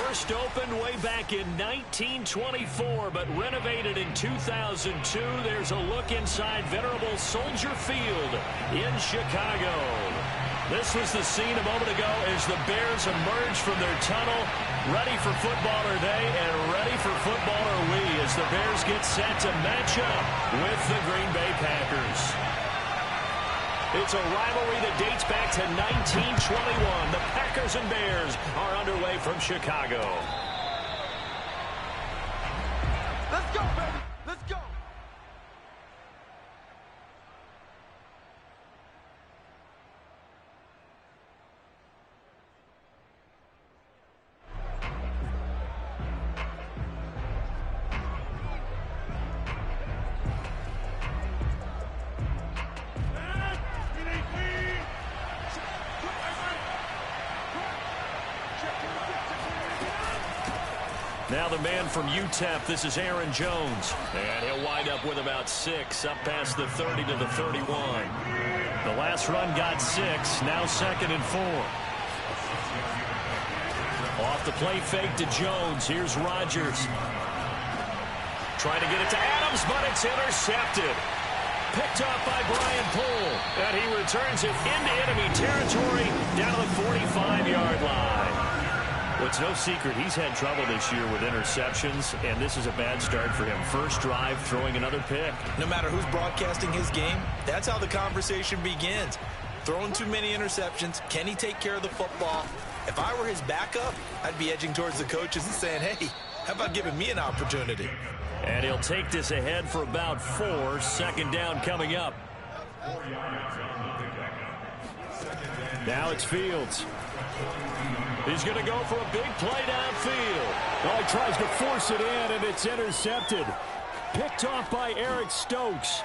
First opened way back in 1924, but renovated in 2002. There's a look inside venerable Soldier Field in Chicago. This was the scene a moment ago as the Bears emerged from their tunnel, ready for footballer day and ready for footballer we as the Bears get set to match up with the Green Bay Packers. It's a rivalry that dates back to 1921. The Packers and Bears are underway from Chicago. Let's go, baby. Let's go. Now the man from UTEP, this is Aaron Jones. And he'll wind up with about 6, up past the 30 to the 31. The last run got 6, now 2nd and 4. Off the play fake to Jones. Here's Rodgers. Trying to get it to Adams, but it's intercepted. Picked up by Brian Poole. And he returns it into enemy territory down to the 45-yard line. Well, it's no secret he's had trouble this year with interceptions, and this is a bad start for him. First drive, throwing another pick. No matter who's broadcasting his game, that's how the conversation begins. Throwing too many interceptions, can he take care of the football? If I were his backup, I'd be edging towards the coaches and saying, hey, how about giving me an opportunity? And he'll take this ahead for about 4. 2nd down coming up. Now it's Fields. He's going to go for a big play downfield. Well, he tries to force it in, and it's intercepted. Picked off by Eric Stokes.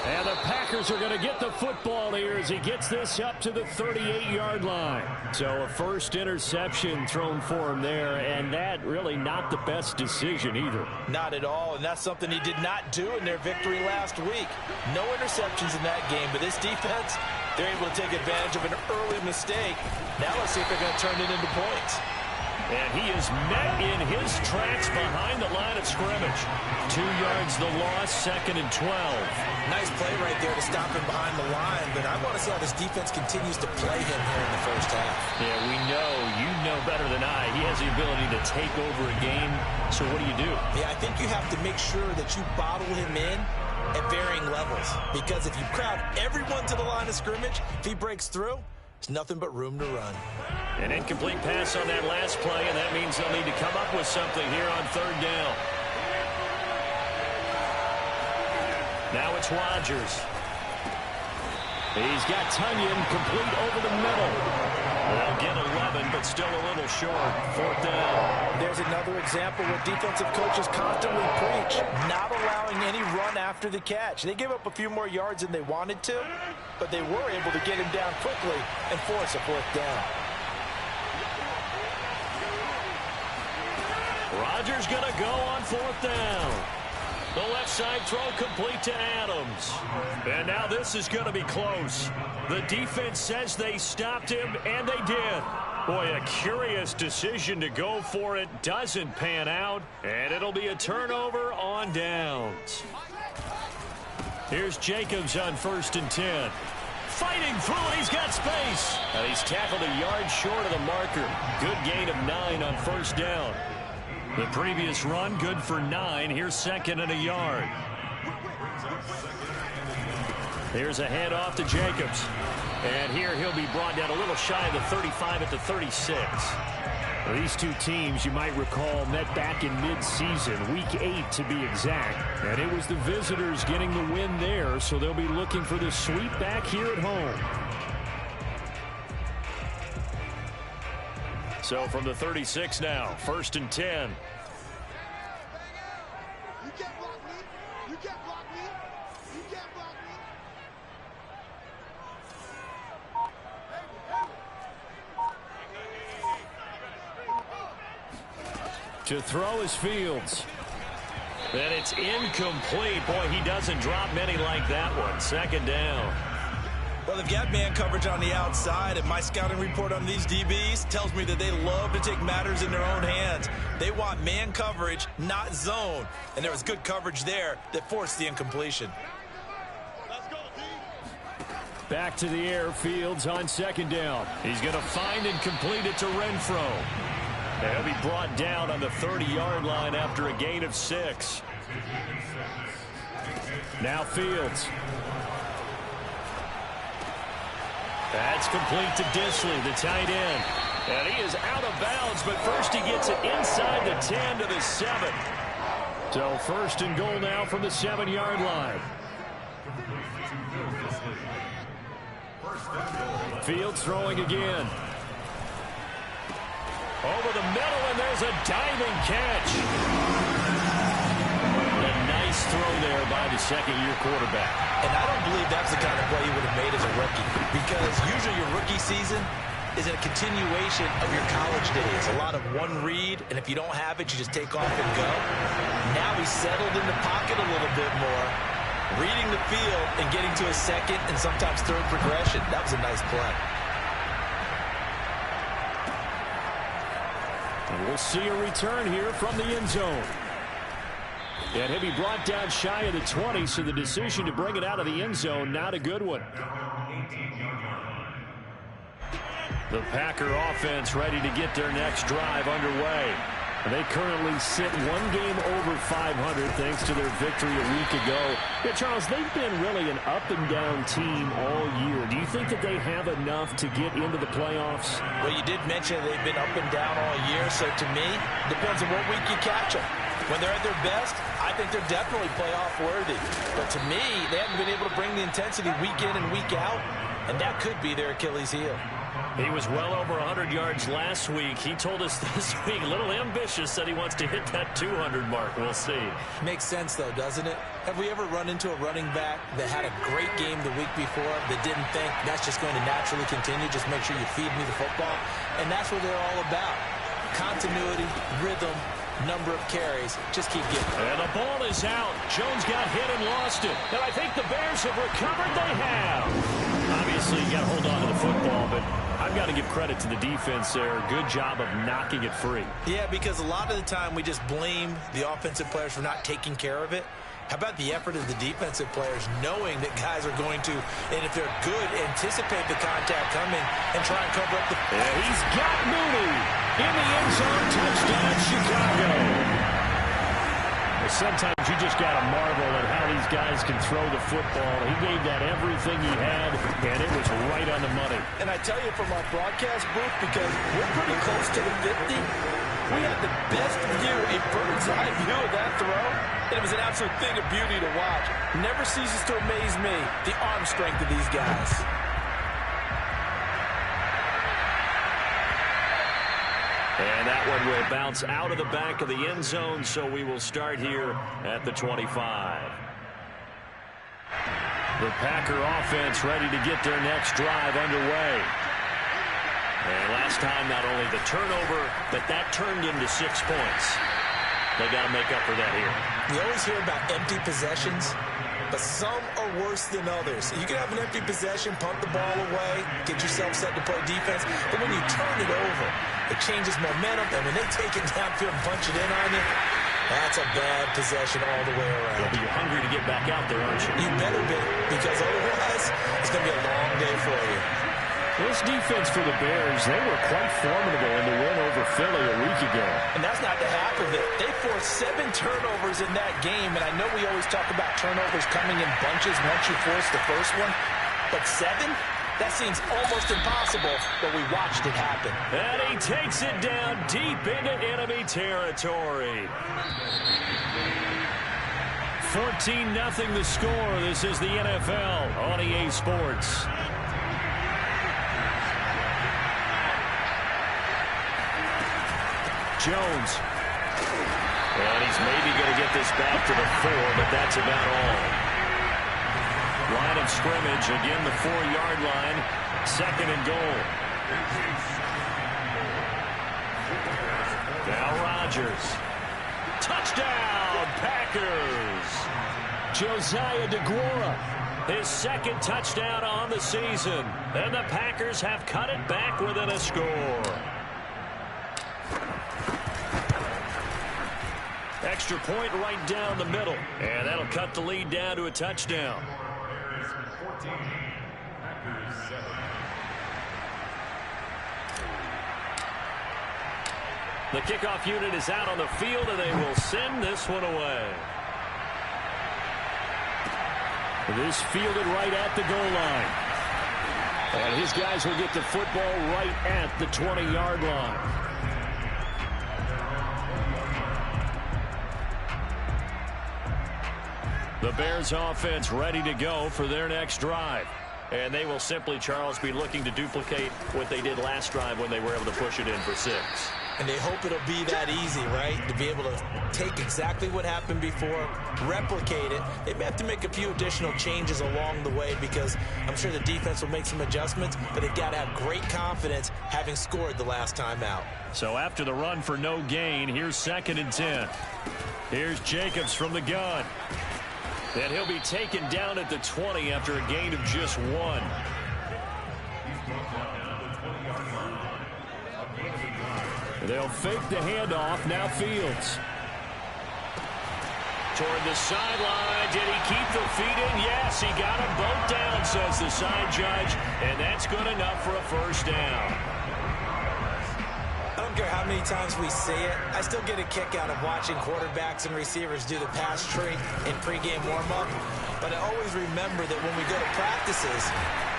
And the Packers are going to get the football here as he gets this up to the 38-yard line. So a first interception thrown for him there, and that really not the best decision either. Not at all, and that's something he did not do in their victory last week. No interceptions in that game, but this defense, they're able to take advantage of an early mistake. Now let's see if they're going to turn it into points. And he is met in his tracks behind the line of scrimmage. 2 yards the loss, 2nd and 12. Nice play right there to stop him behind the line, but I want to see how this defense continues to play him here in the first half. Yeah, we know, you know better than I, he has the ability to take over a game. So what do you do? Yeah, I think you have to make sure that you bottle him in at varying levels, because if you crowd everyone to the line of scrimmage, if he breaks through, there's nothing but room to run. An incomplete pass on that last play, and that means they'll need to come up with something here on 3rd down. Now it's Rodgers. He's got Tunyon complete over the middle. They'll get 11, but still a little short. 4th down. There's another example where defensive coaches constantly preach, not allowing any run after the catch. They gave up a few more yards than they wanted to, but they were able to get him down quickly and force a 4th down. Rodgers going to go on 4th down. The left side throw complete to Adams. And now this is going to be close. The defense says they stopped him, and they did. Boy, a curious decision to go for it. Doesn't pan out, and it'll be a turnover on downs. Here's Jacobs on 1st and 10. Fighting through it, he's got space. And he's tackled a yard short of the marker. Good gain of 9 on 1st down. The previous run, good for 9. Here's 2nd and a yard. Here's a handoff to Jacobs. And here he'll be brought down a little shy of the 35 at the 36. These two teams, you might recall, met back in mid-season, week 8 to be exact. And it was the visitors getting the win there, so they'll be looking for the sweep back here at home. So from the 36 now, 1st and 10. You can't block me. You can't block me. You can't block me. To throw is Fields. And it's incomplete. Boy, he doesn't drop many like that one. 2nd down. Well, they've got man coverage on the outside, and my scouting report on these DBs tells me that they love to take matters in their own hands. They want man coverage, not zone. And there was good coverage there that forced the incompletion. Back to the air, Fields on second down. He's going to find and complete it to Renfro. He'll be brought down on the 30-yard line after a gain of 6. Now Fields. That's complete to Dissly, the tight end. And he is out of bounds, but first he gets it inside the 10 to the 7. So first and goal now from the 7-yard line. Fields throwing again. Over the middle, and there's a diving catch. A nice throw there by the second-year quarterback. And I don't believe that's the kind of play he would have made as a rookie, because usually your rookie season is a continuation of your college days. A lot of one read, and if you don't have it, you just take off and go. Now he's settled in the pocket a little bit more, reading the field and getting to a second and sometimes third progression. That was a nice play. And we'll see a return here from the end zone. And he'll be brought down shy of the 20, so the decision to bring it out of the end zone, not a good one. The Packer offense ready to get their next drive underway. They currently sit one game over 500 thanks to their victory a week ago. Yeah, Charles, they've been really an up-and-down team all year. Do you think that they have enough to get into the playoffs? Well, you did mention they've been up and down all year, so to me, depends on what week you catch them. When they're at their best, I think they're definitely playoff worthy. But to me, they haven't been able to bring the intensity week in and week out, and that could be their Achilles heel. He was well over 100 yards last week. He told us this week, a little ambitious, said he wants to hit that 200 mark. We'll see. Makes sense, though, doesn't it? Have we ever run into a running back that had a great game the week before that didn't think that's just going to naturally continue? Just make sure you feed me the football. And that's what they're all about. Continuity, rhythm, number of carries. Just keep getting it. And the ball is out. Jones got hit and lost it. And I think the Bears have recovered. They have. Obviously, you got to hold on to the football, but I've got to give credit to the defense there. Good job of knocking it free. Yeah, because a lot of the time we just blame the offensive players for not taking care of it. How about the effort of the defensive players knowing that guys are going to, and if they're good, anticipate the contact coming and try and cover up the... And he's got Mooney in the end zone. Touchdown, Chicago. Sometimes you just got to marvel at how these guys can throw the football. He gave that everything he had, and it was right on the money. And I tell you from our broadcast booth, because we're pretty close to the 50, we had the best view, a bird's eye view of that throw. And it was an absolute thing of beauty to watch. Never ceases to amaze me, the arm strength of these guys. And that one will bounce out of the back of the end zone, so we will start here at the 25. The Packer offense ready to get their next drive underway. And last time, not only the turnover, but that turned into 6 points. They got to make up for that here. You always hear about empty possessions, but some are worse than others. You can have an empty possession, punt the ball away, get yourself set to play defense, but when you turn it over, it changes momentum, and when they take it downfield and punch it in on you, that's a bad possession all the way around. You'll be hungry to get back out there, aren't you? You better be, because otherwise, it's going to be a long day for you. This defense for the Bears, they were quite formidable in the win over Philly a week ago. And that's not the half of it. They forced 7 turnovers in that game, and I know we always talk about turnovers coming in bunches once you force the first one, but 7? That seems almost impossible, but we watched it happen. And he takes it down deep into enemy territory. 14-0 the score. This is the NFL on EA Sports. Jones. And he's maybe going to get this back to the 4, but that's about all. Line of scrimmage, again the 4-yard line, 2nd and goal. Now Rodgers. Touchdown, Packers. Josiah DeGuara His second touchdown on the season. And the Packers have cut it back within a score. Extra point right down the middle. And that'll cut the lead down to a touchdown. The kickoff unit is out on the field, and they will send this one away. This fielded right at the goal line. And his guys will get the football right at the 20-yard line. The Bears offense ready to go for their next drive. And they will simply, Charles, be looking to duplicate what they did last drive when they were able to push it in for 6. And they hope it'll be that easy, right? To be able to take exactly what happened before, replicate it. They may have to make a few additional changes along the way because I'm sure the defense will make some adjustments, but they've got to have great confidence having scored the last time out. So after the run for no gain, here's 2nd and 10. Here's Jacobs from the gun. And he'll be taken down at the 20 after a gain of just 1. They'll fake the handoff. Now Fields. Toward the sideline. Did he keep the feet in? Yes, he got them both down, says the side judge. And that's good enough for a first down. I don't care how many times we see it. I still get a kick out of watching quarterbacks and receivers do the pass tree in pregame warm-up. But I always remember that when we go to practices,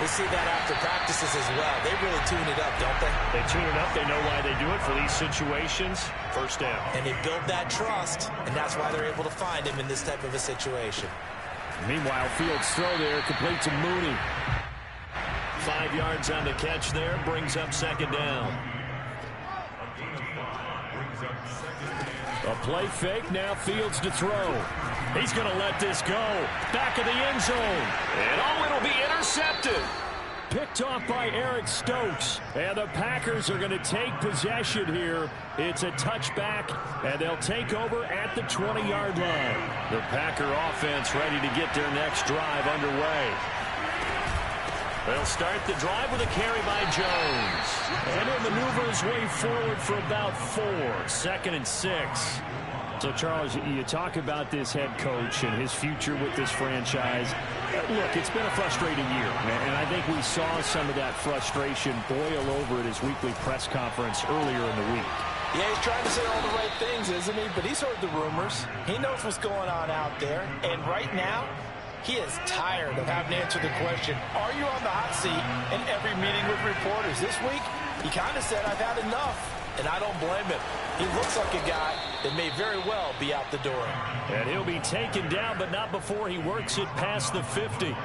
we see that after practices as well. They really tune it up, don't they? They tune it up. They know why they do it for these situations. First down. And they build that trust, and that's why they're able to find him in this type of a situation. Meanwhile, Fields' throw there complete to Mooney. 5 yards on the catch there. Brings up 2nd down. A play fake, now Fields to throw. He's going to let this go. Back of the end zone. And it'll be intercepted. Picked off by Eric Stokes. And the Packers are going to take possession here. It's a touchback, and they'll take over at the 20-yard line. The Packer offense ready to get their next drive underway. They'll start the drive with a carry by Jones. And he'll maneuver his way forward for about 4. 2nd and 6. So, Charles, you talk about this head coach and his future with this franchise. Look, it's been a frustrating year, and I think we saw some of that frustration boil over at his weekly press conference earlier in the week. Yeah, he's trying to say all the right things, isn't he? But he's heard the rumors. He knows what's going on out there. And right now, he is tired of having to answer the question, are you on the hot seat in every meeting with reporters? This week, he kind of said, I've had enough. And I don't blame him. He looks like a guy that may very well be out the door. And he'll be taken down, but not before he works it past the 50.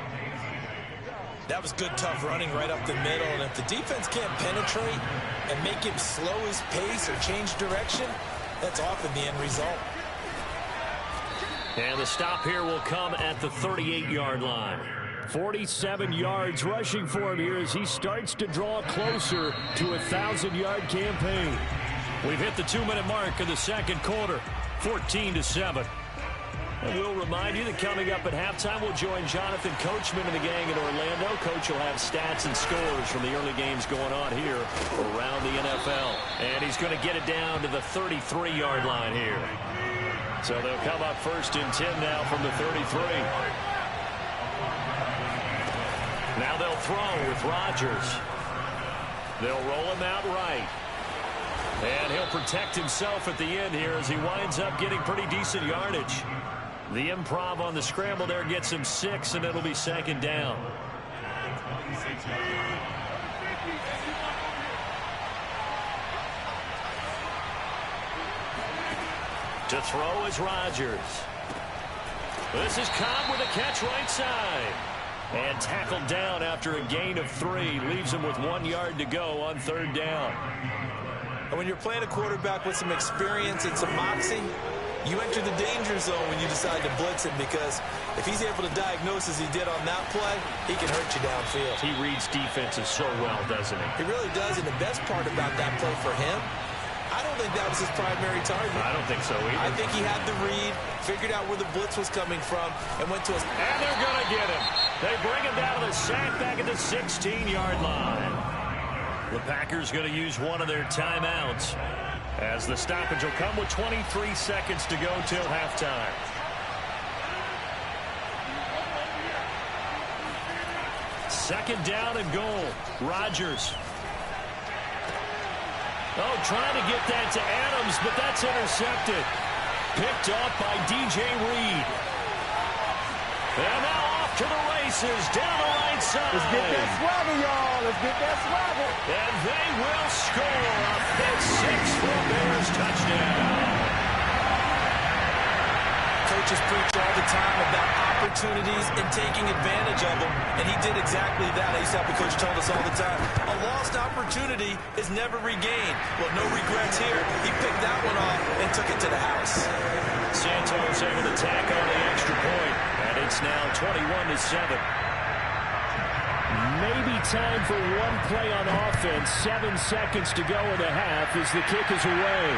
That was good, tough running right up the middle. And if the defense can't penetrate and make him slow his pace or change direction, that's often the end result. And the stop here will come at the 38-yard line. 47 yards rushing for him here as he starts to draw closer to a 1,000-yard campaign. We've hit the 2-minute mark of the second quarter, 14-7. And we'll remind you that coming up at halftime, we'll join Jonathan Coachman and the gang in Orlando. Coach will have stats and scores from the early games going on here around the NFL. And he's going to get it down to the 33-yard line here. So they'll come up 1st and 10 now from the 33. Now they'll throw with Rodgers. They'll roll him out right. And he'll protect himself at the end here as he winds up getting pretty decent yardage. The improv on the scramble there gets him 6, and it'll be 2nd down. To throw is Rodgers. This is Cobb with a catch right side. And tackled down after a gain of 3. Leaves him with 1 yard to go on 3rd down. And when you're playing a quarterback with some experience and some moxie, you enter the danger zone when you decide to blitz him, because if he's able to diagnose as he did on that play, he can hurt you downfield. He reads defenses so well, doesn't he? He really does, and the best part about that play for him, I don't think that was his primary target. I don't think so either. I think he had the read, figured out where the blitz was coming from, and went to his... And they're going to get him. They bring him down to the sack back at the 16-yard line. The Packers going to use one of their timeouts, as the stoppage will come with 23 seconds to go till halftime. Second down and goal. Rodgers. Oh, trying to get that to Adams, but that's intercepted. Picked off by DJ Reed. And now off to the races, down the right side. Let's get that swagger, y'all. Let's get that swagger. And they will score a pick six for a Bears touchdown. Coaches preach all the time about opportunities and taking advantage of them, and he did exactly that. I used to have a coach told us all the time, a lost opportunity is never regained. Well, no regrets here. He picked that one off and took it to the house. Santos able to tack on the extra point, and it's now 21-7. Maybe time for one play on offense. 7 seconds to go in the half as the kick is away.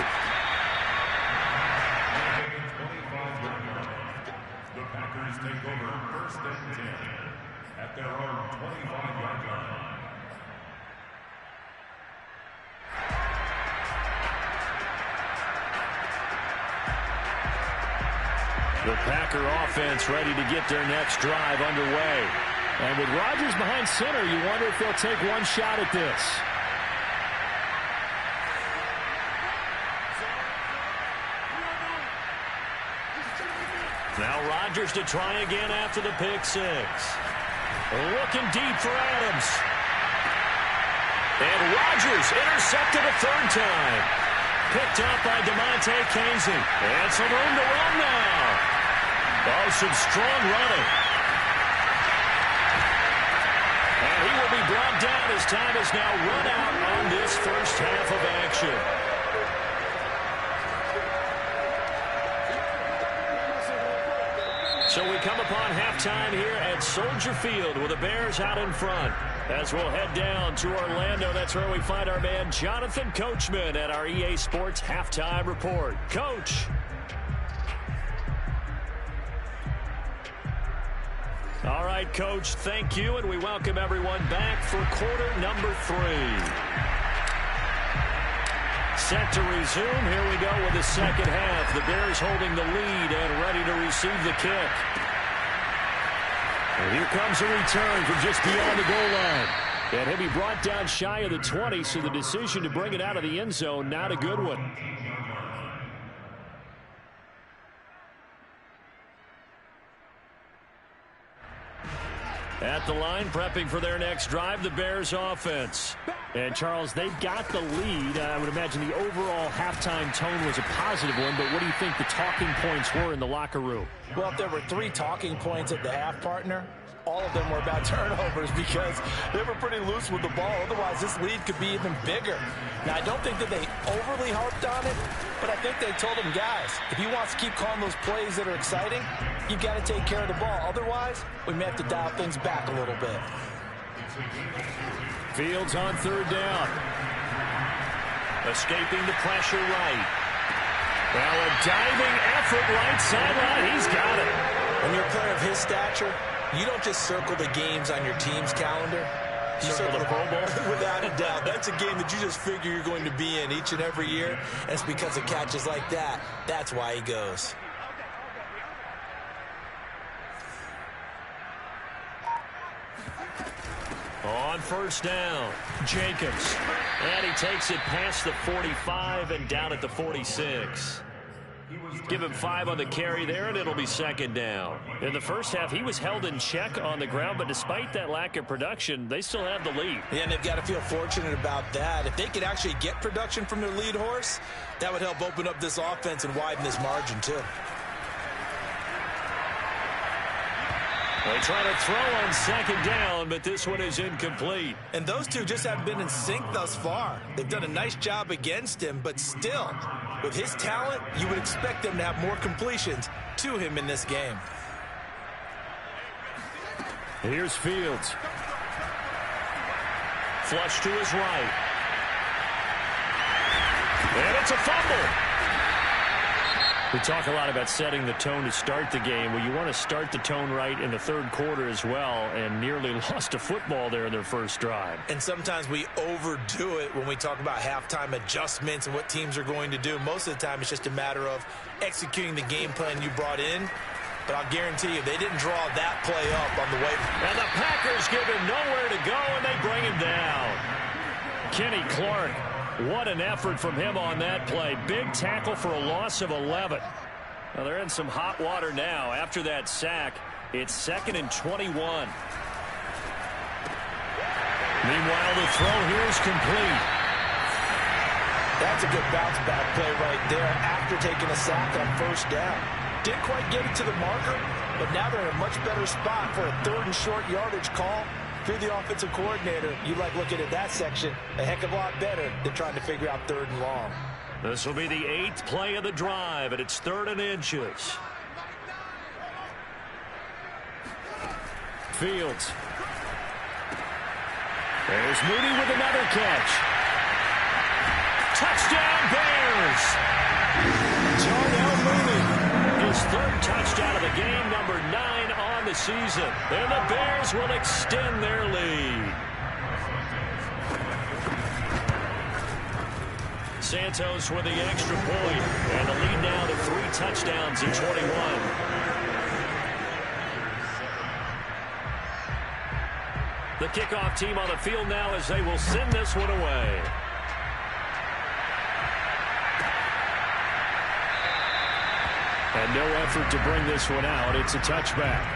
The Packers take over first and 10 at their own 25-yard line. The Packer offense ready to get their next drive underway. And with Rodgers behind center, you wonder if they'll take one shot at this. Now Rodgers to try again after the pick six. Looking deep for Adams. And Rodgers intercepted a third time. Picked up by DeMonte Casey. And some room to run now. Oh, some strong running. And he will be brought down as time is now run out on this first half of action. So we come upon halftime here at Soldier Field with the Bears out in front. As we'll head down to Orlando, that's where we find our man Jonathan Coachman at our EA Sports Halftime Report. Coach. All right, Coach, thank you, and we welcome everyone back for quarter number 3. Set to resume. Here we go with the second half. The Bears holding the lead and ready to receive the kick. And here comes a return from just beyond the goal line. And he'll be brought down shy of the 20, so the decision to bring it out of the end zone, not a good one. At the line, prepping for their next drive, the Bears offense. And, Charles, they've got the lead. I would imagine the overall halftime tone was a positive one, but what do you think the talking points were in the locker room? Well, if there were 3 talking points at the half, partner, all of them were about turnovers because they were pretty loose with the ball. Otherwise, this lead could be even bigger. Now, I don't think that they overly harped on it, but I think they told them, guys, if he wants to keep calling those plays that are exciting, you've got to take care of the ball. Otherwise, we may have to dial things back a little bit. Fields on third down. Escaping the pressure right. Well, a diving effort right sideline. He's got it. When you're a player of his stature, you don't just circle the games on your team's calendar. You circle the Pro Bowl. Without a doubt. That's a game that you just figure you're going to be in each and every year. And it's because of catches like that. That's why he goes. On first down, Jacobs. And he takes it past the 45 and down at the 46. Give him 5 on the carry there, and it'll be second down. In the first half, he was held in check on the ground, but despite that lack of production, they still have the lead. Yeah, and they've got to feel fortunate about that. If they could actually get production from their lead horse, that would help open up this offense and widen this margin, too. They try to throw on second down, but this one is incomplete. And those two just haven't been in sync thus far. They've done a nice job against him, but still, with his talent, you would expect them to have more completions to him in this game. Here's Fields. Flush to his right. And it's a fumble. We talk a lot about setting the tone to start the game. Well, you want to start the tone right in the third quarter as well, and nearly lost a football there in their first drive. And sometimes we overdo it when we talk about halftime adjustments and what teams are going to do. Most of the time, it's just a matter of executing the game plan you brought in. But I'll guarantee you, they didn't draw that play up on the way. And the Packers give him nowhere to go, and they bring him down. Kenny Clark. What an effort from him on that play. Big tackle for a loss of 11. Well, they're in some hot water now. After that sack, it's 2nd and 21. Meanwhile, the throw here is complete. That's a good bounce back play right there after taking a sack on first down. Didn't quite get it to the marker, but now they're in a much better spot for a 3rd and short yardage call. If you're the offensive coordinator, you like looking at that section a heck of a lot better than trying to figure out 3rd and long. This will be the 8th play of the drive, and it's 3rd and inches. Fields. There's Mooney with another catch. Touchdown, Bears! Darnell Mooney. His 3rd touchdown of the game, number 9 on the season. And the Bears will extend their lead. Santos with the extra point. And the lead now to 3 touchdowns in 21. The kickoff team on the field now as they will send this one away. And no effort to bring this one out. It's a touchback.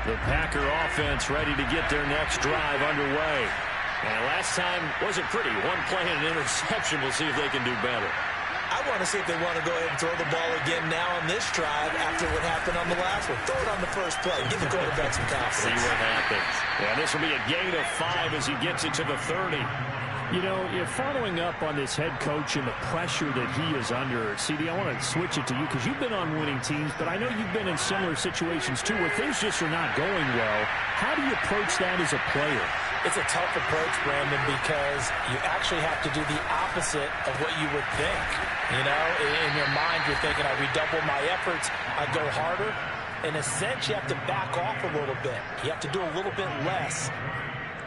The Packer offense ready to get their next drive underway. And last time wasn't pretty. One play and an interception. We'll see if they can do better. I want to see if they want to go ahead and throw the ball again now on this drive after what happened on the last one. Throw it on the first play. Give the quarterback some confidence. See what happens. Yeah, this will be a gain of 5 as he gets it to the 30. You know, you're following up on this head coach and the pressure that he is under. CD, I want to switch it to you because you've been on winning teams, but I know you've been in similar situations too where things just are not going well. How do you approach that as a player? It's a tough approach, Brandon, because you actually have to do the opposite of what you would think. You know, in your mind, you're thinking, I redouble my efforts, I go harder. In a sense, you have to back off a little bit. You have to do a little bit less.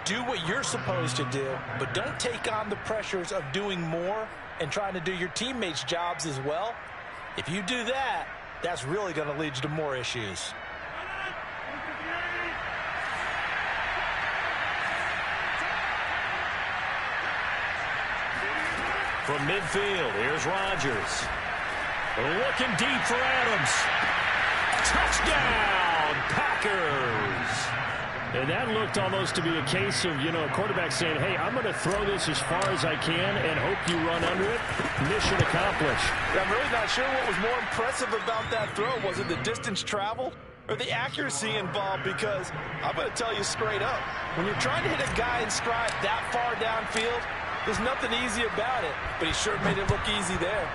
Do what you're supposed to do, but don't take on the pressures of doing more and trying to do your teammates' jobs as well. If you do that, that's really going to lead you to more issues. From midfield, here's Rodgers. Looking deep for Adams. Touchdown, Packers! And that looked almost to be a case of, you know, a quarterback saying, hey, I'm going to throw this as far as I can and hope you run under it. Mission accomplished. I'm really not sure what was more impressive about that throw. Was it the distance traveled or the accuracy involved? Because I'm going to tell you straight up, when you're trying to hit a guy in stride that far downfield, there's nothing easy about it. But he sure made it look easy there.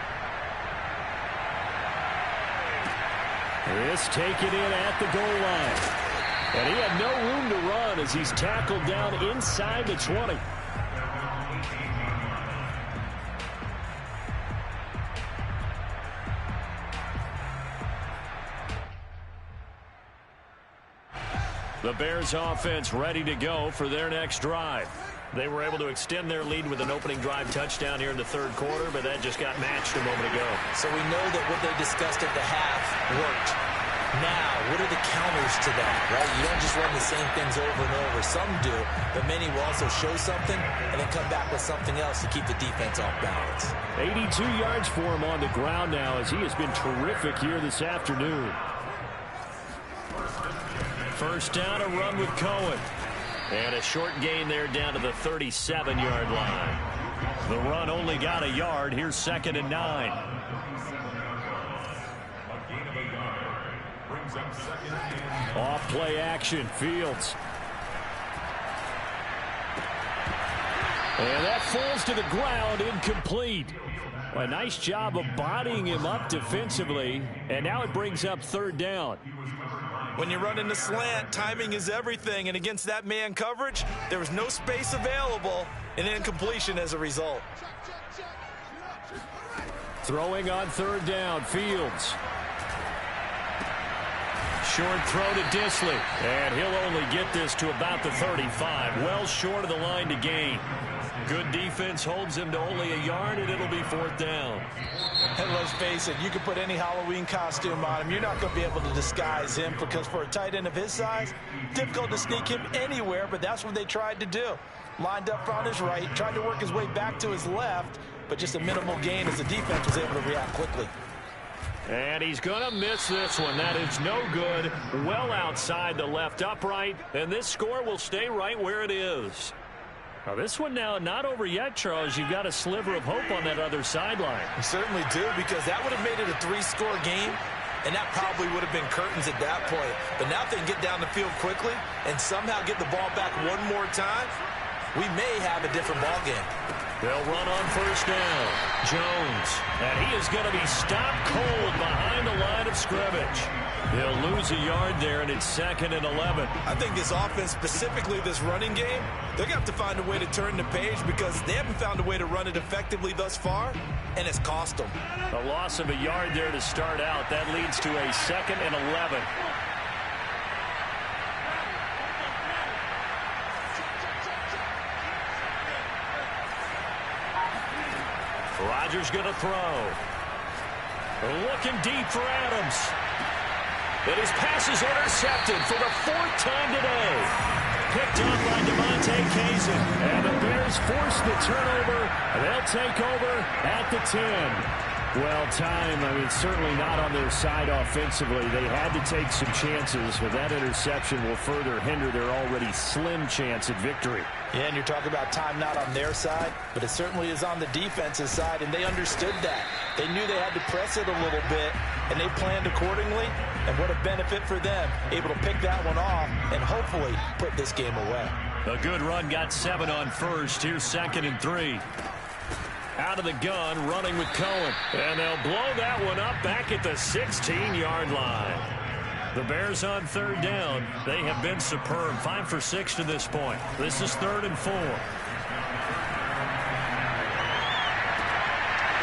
This taken in at the goal line. And he had no room to run as he's tackled down inside the 20. The Bears offense ready to go for their next drive. They were able to extend their lead with an opening drive touchdown here in the third quarter, but that just got matched a moment ago. So we know that what they discussed at the half worked. Now, what are the counters to that, right? You don't just run the same things over and over. Some do, but many will also show something and then come back with something else to keep the defense off balance. 82 yards for him on the ground now as he has been terrific here this afternoon. First down, a run with Cohen. And a short gain there down to the 37-yard line. The run only got a yard. Here's 2nd and 9. Off play action, Fields. And that falls to the ground, incomplete. A nice job of bodying him up defensively, and now it brings up 3rd down. When you run in the slant, timing is everything, and against that man coverage, there was no space available, and incompletion as a result. Throwing on third down, Fields. Short throw to Dissly, and he'll only get this to about the 35, well short of the line to gain. Good defense holds him to only a yard, and it'll be fourth down. And let's face it, you can put any Halloween costume on him. You're not going to be able to disguise him because for a tight end of his size, difficult to sneak him anywhere, but that's what they tried to do. Lined up on his right, tried to work his way back to his left, but just a minimal gain as the defense was able to react quickly. And he's going to miss this one. That is no good. Well outside the left upright, and this score will stay right where it is. Now this one now not over yet, Charles. You've got a sliver of hope on that other sideline. You certainly do, because that would have made it a 3-score game, and that probably would have been curtains at that point. But now if they can get down the field quickly and somehow get the ball back one more time, we may have a different ball game. They'll run on first down. Jones, and he is going to be stopped cold behind the line of scrimmage. He'll lose a yard there, and it's 2nd and 11. I think this offense, specifically this running game, they're going to have to find a way to turn the page because they haven't found a way to run it effectively thus far, and it's cost them. A loss of a yard there to start out. That leads to a 2nd and 11. Rodgers going to throw. Looking deep for Adams. And his pass is intercepted for the 4th time today. Picked up by Devontae Kazin. And the Bears force the turnover. They'll take over at the 10. Well, time, I mean, certainly not on their side offensively. They had to take some chances, but that interception will further hinder their already slim chance at victory. Yeah, and you're talking about time not on their side, but it certainly is on the defensive side, and they understood that. They knew they had to press it a little bit, and they planned accordingly, and what a benefit for them, able to pick that one off and hopefully put this game away. A good run, got 7 on first. Here's 2nd and 3. Out of the gun, running with Cohen. And they'll blow that one up back at the 16-yard line. The Bears on third down. They have been superb. 5 for 6 to this point. This is 3rd and 4.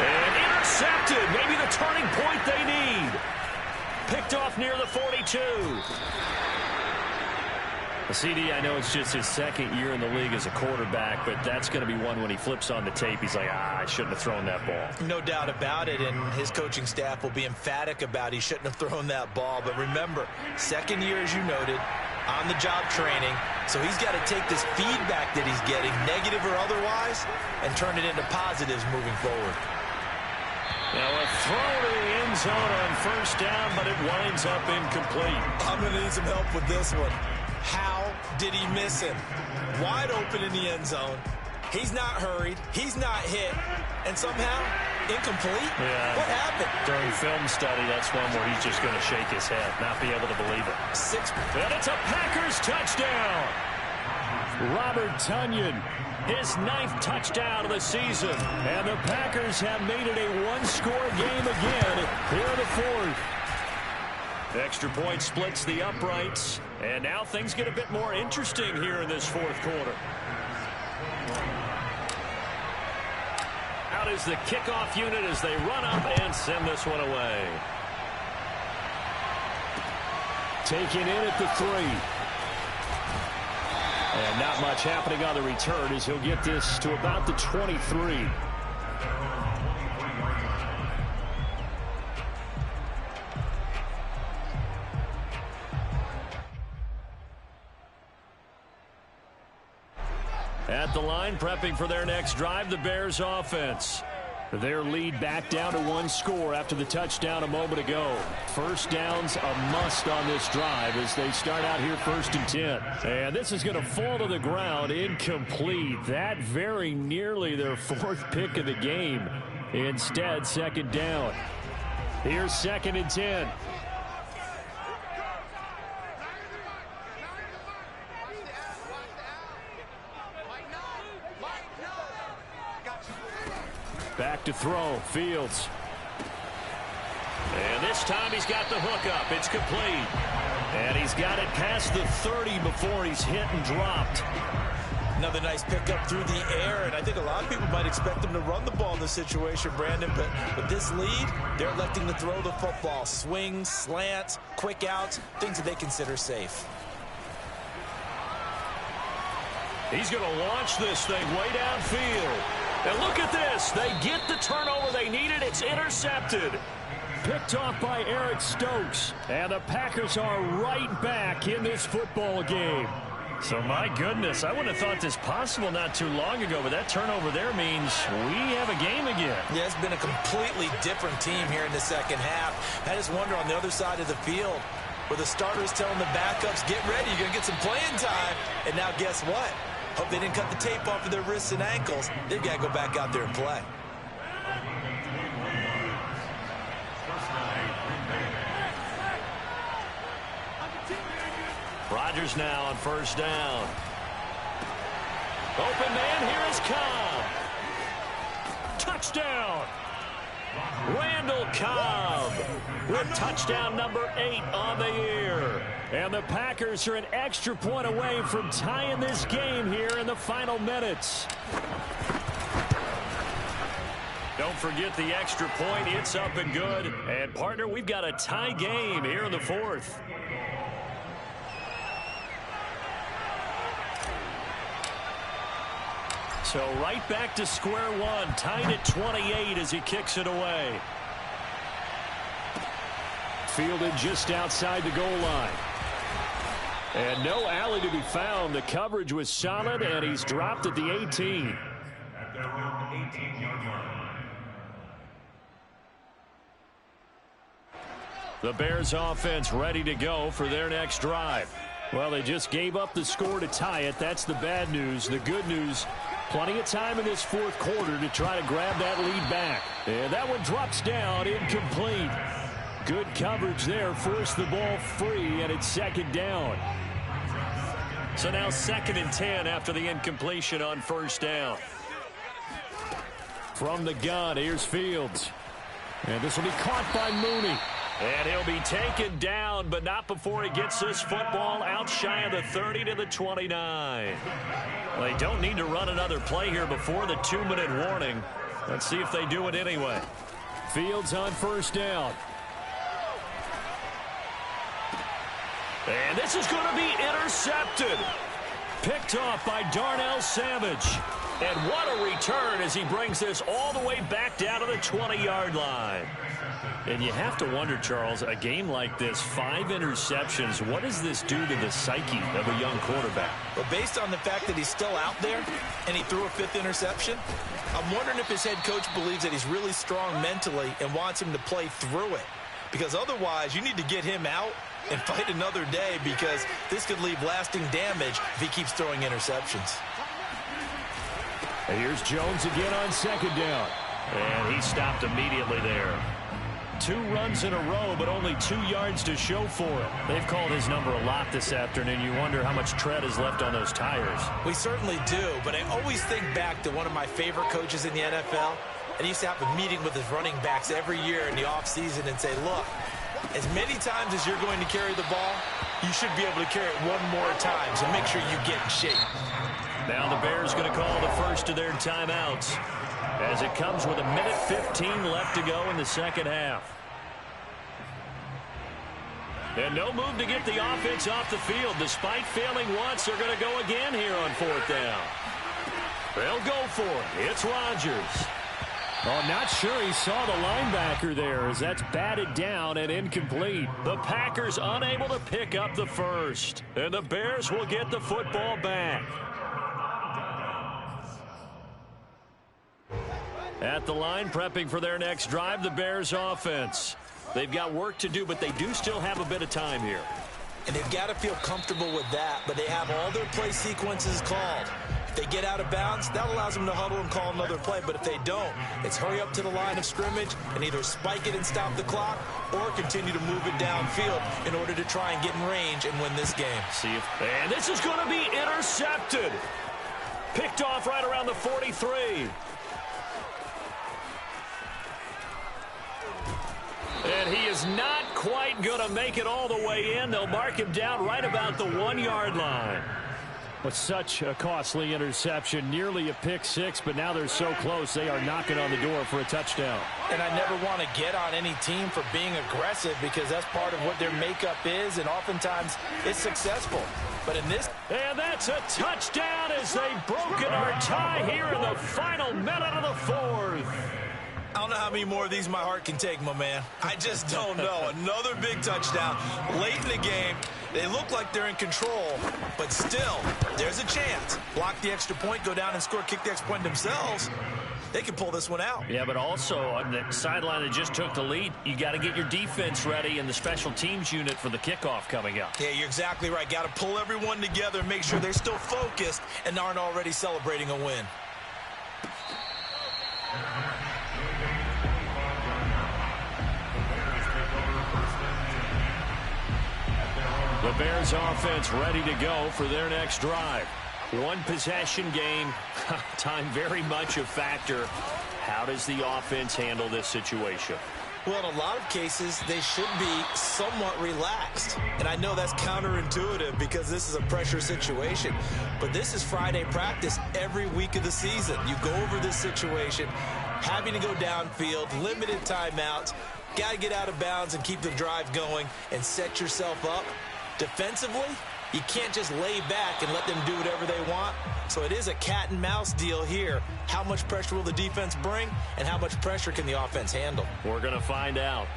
And intercepted. Maybe the turning point they need. Picked off near the 42. CD, I know it's just his 2nd year in the league as a quarterback, but that's going to be one when he flips on the tape. He's like, I shouldn't have thrown that ball. No doubt about it, and his coaching staff will be emphatic about he shouldn't have thrown that ball. But remember, 2nd year, as you noted, on-the-job training, so he's got to take this feedback that he's getting, negative or otherwise, and turn it into positives moving forward. Now a throw to the end zone on first down, but it winds up incomplete. I'm going to need some help with this one. How did he miss him? Wide open in the end zone. He's not hurried. He's not hit. And somehow, incomplete? Yeah. What happened? During film study, that's one where he's just going to shake his head, not be able to believe it. And it's a Packers touchdown. Robert Tonyan, his 9th touchdown of the season. And the Packers have made it a 1-score game again here in the 4th. Extra point splits the uprights, and now things get a bit more interesting here in this 4th quarter. Out is the kickoff unit as they run up and send this one away. Taken in at the 3. And not much happening on the return as he'll get this to about the 23. At the line, prepping for their next drive, the Bears offense. Their lead back down to 1 score after the touchdown a moment ago. First down's a must on this drive as they start out here 1st and 10. And this is going to fall to the ground, incomplete. That very nearly their 4th pick of the game. Instead, 2nd down. Here's 2nd and 10. Back to throw, Fields. And this time he's got the hook up. It's complete. And he's got it past the 30 before he's hit and dropped. Another nice pickup through the air, and I think a lot of people might expect him to run the ball in this situation, Brandon, but with this lead, they're electing to throw the football. Swings, slants, quick outs, things that they consider safe. He's going to launch this thing way downfield. And look at this. They get the turnover they needed. It's intercepted. Picked off by Eric Stokes. And the Packers are right back in this football game. So, my goodness, I wouldn't have thought this possible not too long ago, but that turnover there means we have a game again. Yeah, it's been a completely different team here in the second half. I just wonder on the other side of the field, where the starters telling the backups, get ready, you're going to get some playing time. And now guess what? Hope they didn't cut the tape off of their wrists and ankles. They've got to go back out there and play. Rodgers now on first down. Open man, here is Cobb. Touchdown. Randall Cobb with touchdown number 8 on the year. And the Packers are an extra point away from tying this game here in the final minutes. Don't forget the extra point. It's up and good. And, partner, we've got a tie game here in the fourth. So right back to square one, tied at 28 as he kicks it away. Fielded just outside the goal line. And no alley to be found. The coverage was solid, and he's dropped at the 18. At their own 18-yard line. The Bears offense ready to go for their next drive. Well, they just gave up the score to tie it. That's the bad news. The good news, plenty of time in this fourth quarter to try to grab that lead back. And that one drops down, incomplete. Good coverage there, forced the ball free, and it's second down. So now 2nd and 10 after the incompletion on first down. From the gun, here's Fields. And this will be caught by Mooney. And he'll be taken down, but not before he gets this football out shy of the 30 to the 29. Well, they don't need to run another play here before the 2-minute warning. Let's see if they do it anyway. Fields on first down. And this is going to be intercepted. Picked off by Darnell Savage. And what a return as he brings this all the way back down to the 20-yard line. And you have to wonder, Charles, a game like this, 5 interceptions, what does this do to the psyche of a young quarterback? Well, based on the fact that he's still out there and he threw a 5th interception, I'm wondering if his head coach believes that he's really strong mentally and wants him to play through it. Because otherwise, you need to get him out and fight another day, because this could leave lasting damage if he keeps throwing interceptions. And here's Jones again on second down. And he stopped immediately there. 2 runs in a row, but only 2 yards to show for it. They've called his number a lot this afternoon. You wonder how much tread is left on those tires. We certainly do, but I always think back to one of my favorite coaches in the NFL. And he used to have a meeting with his running backs every year in the offseason and say, look, as many times as you're going to carry the ball, you should be able to carry it one more time, so make sure you get in shape. Now the Bears going to call the first of their timeouts as it comes with 1:15 left to go in the second half. And no move to get the offense off the field. Despite failing once, they're going to go again here on 4th down. They'll go for it. It's Rodgers. Oh, not sure he saw the linebacker there as that's batted down and incomplete. The Packers unable to pick up the first. And the Bears will get the football back. At the line, prepping for their next drive, the Bears offense. They've got work to do, but they do still have a bit of time here. And they've got to feel comfortable with that, but they have all their play sequences called. If they get out of bounds, that allows them to huddle and call another play, but if they don't, it's hurry up to the line of scrimmage and either spike it and stop the clock or continue to move it downfield in order to try and get in range and win this game. And this is going to be intercepted. Picked off right around the 43. And And he is not quite going to make it all the way in. They'll mark him down right about the 1-yard line. But such a costly interception, nearly a pick six, but now they're so close they are knocking on the door for a touchdown. And I never want to get on any team for being aggressive because that's part of what their makeup is, and oftentimes it's successful. But in this... And that's a touchdown as they've broken our tie here in the final minute of the fourth. I don't know how many more of these my heart can take, my man. I just don't know. Another big touchdown late in the game. They look like they're in control, but still, there's a chance. Block the extra point, go down and score, kick the extra point themselves. They can pull this one out. Yeah, but also on the sideline that just took the lead, you got to get your defense ready and the special teams unit for the kickoff coming up. Yeah, you're exactly right. Got to pull everyone together and make sure they're still focused and aren't already celebrating a win. The Bears offense ready to go for their next drive. One possession game, time very much a factor. How does the offense handle this situation? Well, in a lot of cases, they should be somewhat relaxed. And I know that's counterintuitive because this is a pressure situation. But this is Friday practice every week of the season. You go over this situation, having to go downfield, limited timeouts, got to get out of bounds and keep the drive going and set yourself up. Defensively, you can't just lay back and let them do whatever they want. So it is a cat and mouse deal here. How much pressure will the defense bring, and how much pressure can the offense handle? We're going to find out.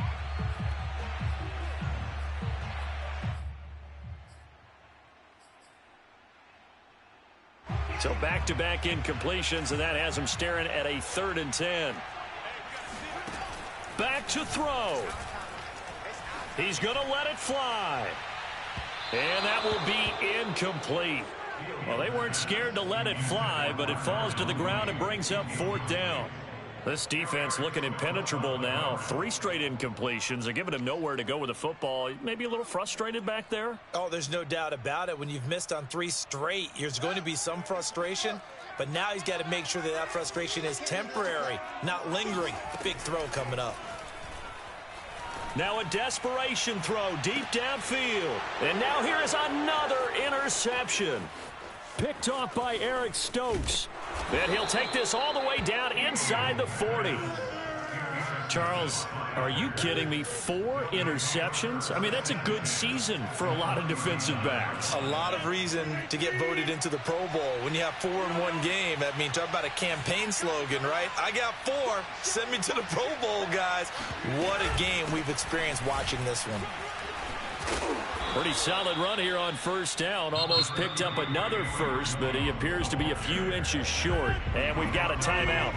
So back-to-back incompletions, and that has them staring at a 3rd and 10. Back to throw. He's going to let it fly. And that will be incomplete. Well, they weren't scared to let it fly, but it falls to the ground and brings up 4th down. This defense looking impenetrable now. 3 straight incompletions. They're giving him nowhere to go with the football. Maybe a little frustrated back there? Oh, there's no doubt about it. When you've missed on 3 straight, there's going to be some frustration. But now he's got to make sure that that frustration is temporary, not lingering. Big throw coming up. Now a desperation throw deep downfield. And now here is another interception. Picked off by Eric Stokes. And he'll take this all the way down inside the 40. Charles, are you kidding me? 4 interceptions? I mean, that's a good season for a lot of defensive backs. A lot of reason to get voted into the Pro Bowl. When you have 4 in one game, I mean, talk about a campaign slogan, right? I got 4. Send me to the Pro Bowl, guys. What a game we've experienced watching this one. Pretty solid run here on 1st down. Almost picked up another first, but he appears to be a few inches short. And we've got a timeout.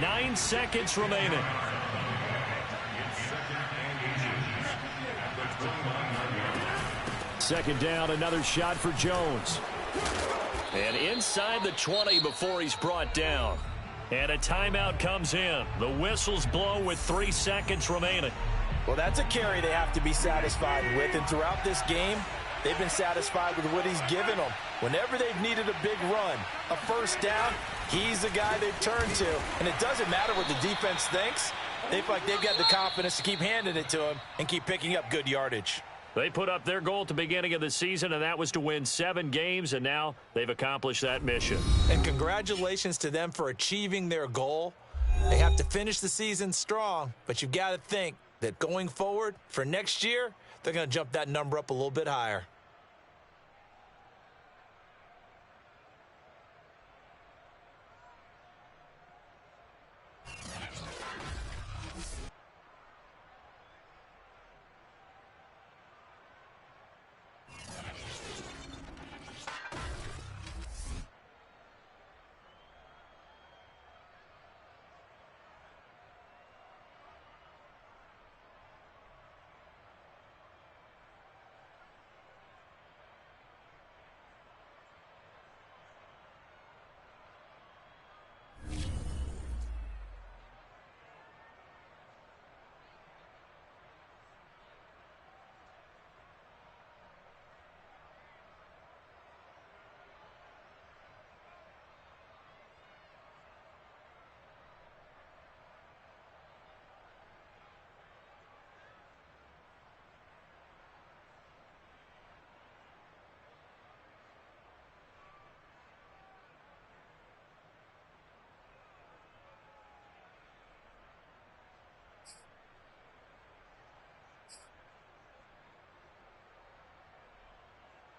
9 seconds remaining. Second down, another shot for Jones. And inside the 20 before he's brought down. And a timeout comes in. The whistles blow with 3 seconds remaining. Well, that's a carry they have to be satisfied with. And throughout this game, they've been satisfied with what he's given them. Whenever they've needed a big run, a 1st down, he's the guy they've turned to. And it doesn't matter what the defense thinks. They feel like they've got the confidence to keep handing it to him and keep picking up good yardage. They put up their goal at the beginning of the season, and that was to win 7 games, and now they've accomplished that mission. And congratulations to them for achieving their goal. They have to finish the season strong, but you've got to think that going forward for next year, they're going to jump that number up a little bit higher.